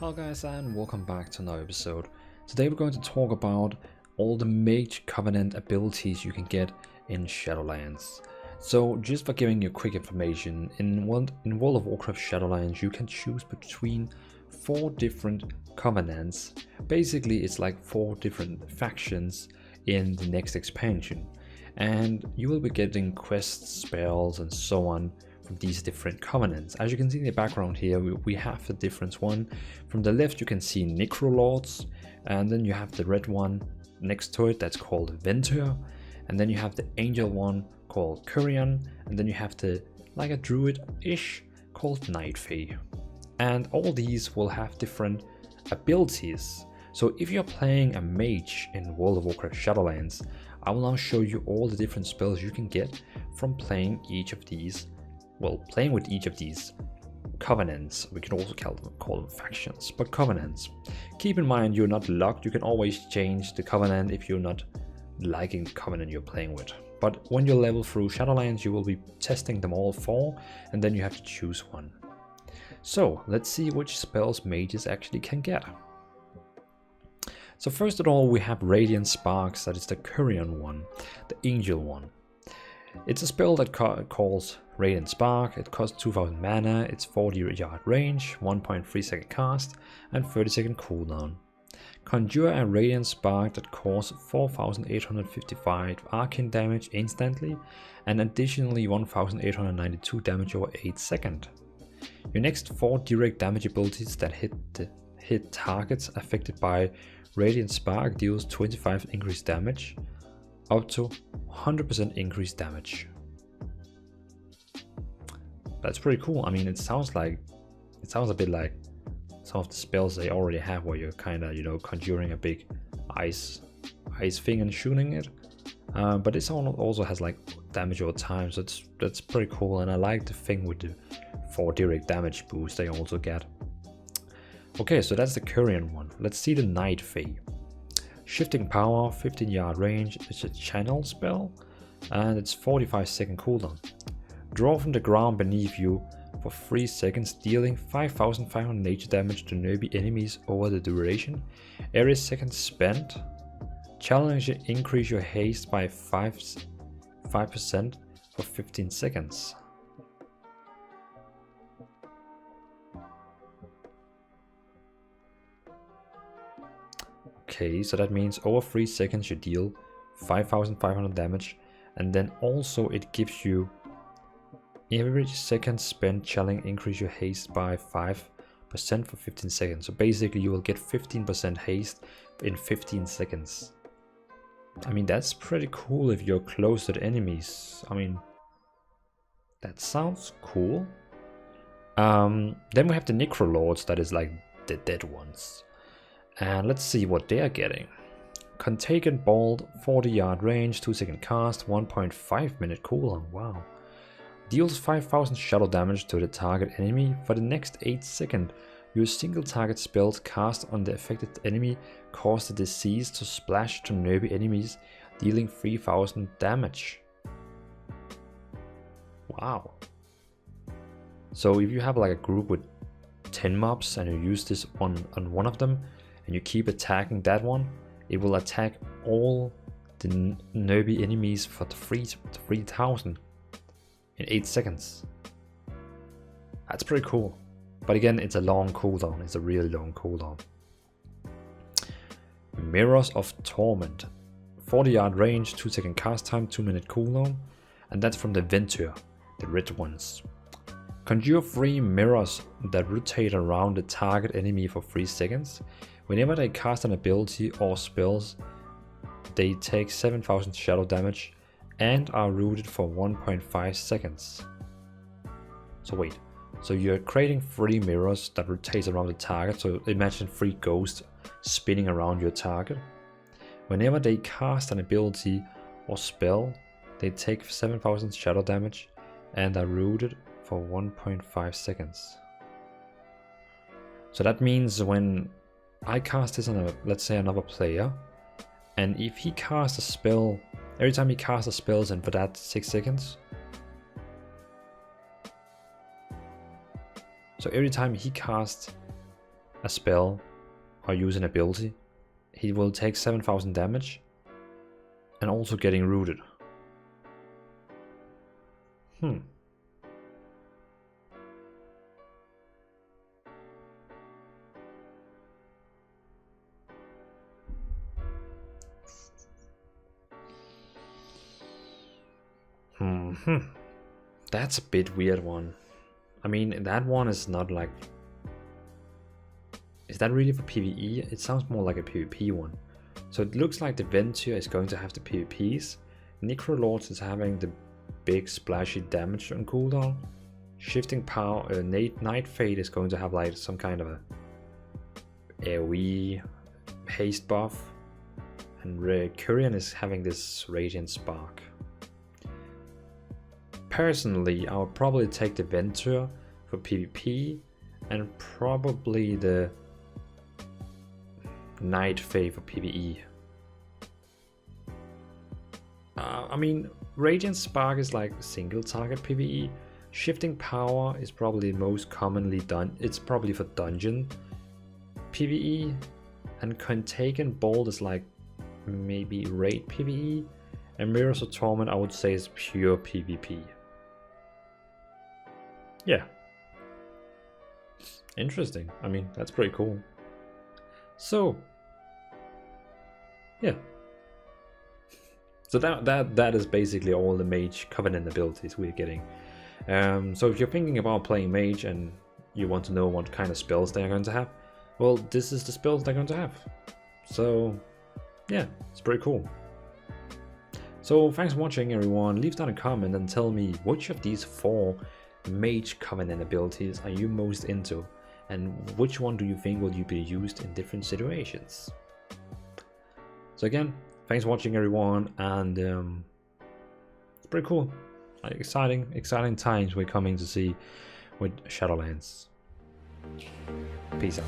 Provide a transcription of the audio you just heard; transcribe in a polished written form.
Hello guys and welcome back to another episode. Today we're going to talk about all the Mage Covenant abilities you can get in Shadowlands. So just for giving you quick information, in World of Warcraft Shadowlands you can choose between 4 different covenants. Basically it's like 4 different factions in the next expansion. And you will be getting quests, spells and so on from these different covenants. As you can see in the background here, we have the different one. From the left you can see Necrolords, and then you have the red one next to it that's called Venture, and then you have the angel one called Curion, and then you have the like a druid-ish called Night Fae. And all these will have different abilities. So if you're playing a mage in World of Warcraft Shadowlands, I will now show you all the different spells you can get from playing each of these. Well, playing with each of these covenants. We can also call them factions, but covenants. Keep in mind you're not locked. You can always change the covenant if you're not liking the covenant you're playing with. But when you level through Shadowlands, you will be testing them all 4, and then you have to choose one. So let's see which spells mages actually can get. So first of all, we have Radiant Sparks. That is the Curion one, the angel one. It's a spell that calls Radiant Spark. It costs 2000 mana, it's 40 yard range, 1.3 second cast and 30 second cooldown. Conjure a Radiant Spark that causes 4855 arcane damage instantly and additionally 1892 damage over 8 seconds. Your next 4 direct damage abilities that hit targets affected by Radiant Spark deals 25 increased damage, up to 100% increased damage. That's pretty cool. I mean, it sounds a bit like some of the spells they already have, where you're kind of, conjuring a big ice thing and shooting it. But this one also has like damage over time, so that's pretty cool. And I like the thing with the 4 direct damage boost they also get. Okay, so that's the Curion one. Let's see the Night Fae. Shifting Power, 15 yard range. It's a channel spell and it's 45 second cooldown. Draw from the ground beneath you for 3 seconds, dealing 5500 nature damage to nearby enemies over the duration. Every second spent, challenge you increase your haste by 5% for 15 seconds. Okay, so that means over 3 seconds you deal 5500 damage, and then also it gives you every second spent challenge increase your haste by 5% for 15 seconds. So basically you will get 15% haste in 15 seconds. I mean, that's pretty cool if you're close to the enemies. I mean, that sounds cool. Then we have the Necrolords, that is like the dead ones. And let's see what they are getting. Contagion Bolt, 40 yard range, 2 second cast, 1.5 minute cooldown. Wow. Deals 5000 shadow damage to the target enemy. For the next 8 seconds, your single target spells cast on the affected enemy cause the disease to splash to nearby enemies, dealing 3000 damage. Wow. So if you have like a group with 10 mobs and you use this on one of them, and you keep attacking that one, it will attack all the nearby enemies for 3000 in 8 seconds. That's pretty cool. But again, it's a long cooldown. It's a really long cooldown. Mirrors of Torment. 40 yard range, 2 second cast time, 2 minute cooldown. And that's from the Venture, the red ones. Conjure 3 mirrors that rotate around the target enemy for 3 seconds. Whenever they cast an ability or spells, they take 7000 shadow damage and are rooted for 1.5 seconds. So wait, so you're creating 3 mirrors that rotate around the target. So imagine 3 ghosts spinning around your target. Whenever they cast an ability or spell, they take 7000 shadow damage and are rooted for 1.5 seconds. So that means when I cast this on let's say another player, and if he casts a spell, every time he casts a spell and for that 6 seconds, so every time he casts a spell or use an ability, he will take 7,000 damage and also getting rooted. That's a bit weird one. I mean, that one is not like... Is that really for PvE? It sounds more like a PvP one. So it looks like the Venture is going to have the PvPs. Necrolords is having the big splashy damage on cooldown. Shifting Power, Night Fade is going to have like some kind of a AoE haste buff. And Curian is having this Radiant Spark. Personally, I would probably take the Venture for PvP and probably the Night Fade for PvE. I mean, Radiant Spark is like single target PvE. Shifting Power is probably most commonly done. It's probably for dungeon PvE. And Contagion Bolt is like maybe raid PvE. And Mirrors of Torment I would say is pure PvP. Yeah. Interesting. I mean, that's pretty cool. So, yeah. So that is basically all the Mage Covenant abilities we're getting. So if you're thinking about playing Mage and you want to know what kind of spells they're going to have, well, this is the spells they're going to have. So, yeah, it's pretty cool. So thanks for watching, everyone. Leave down a comment and tell me which of these 4 Mage Covenant abilities are you most into, and which one do you think will be used in different situations. So again, thanks for watching, everyone, and it's pretty cool. Like, exciting times we're coming to see with Shadowlands. Peace out.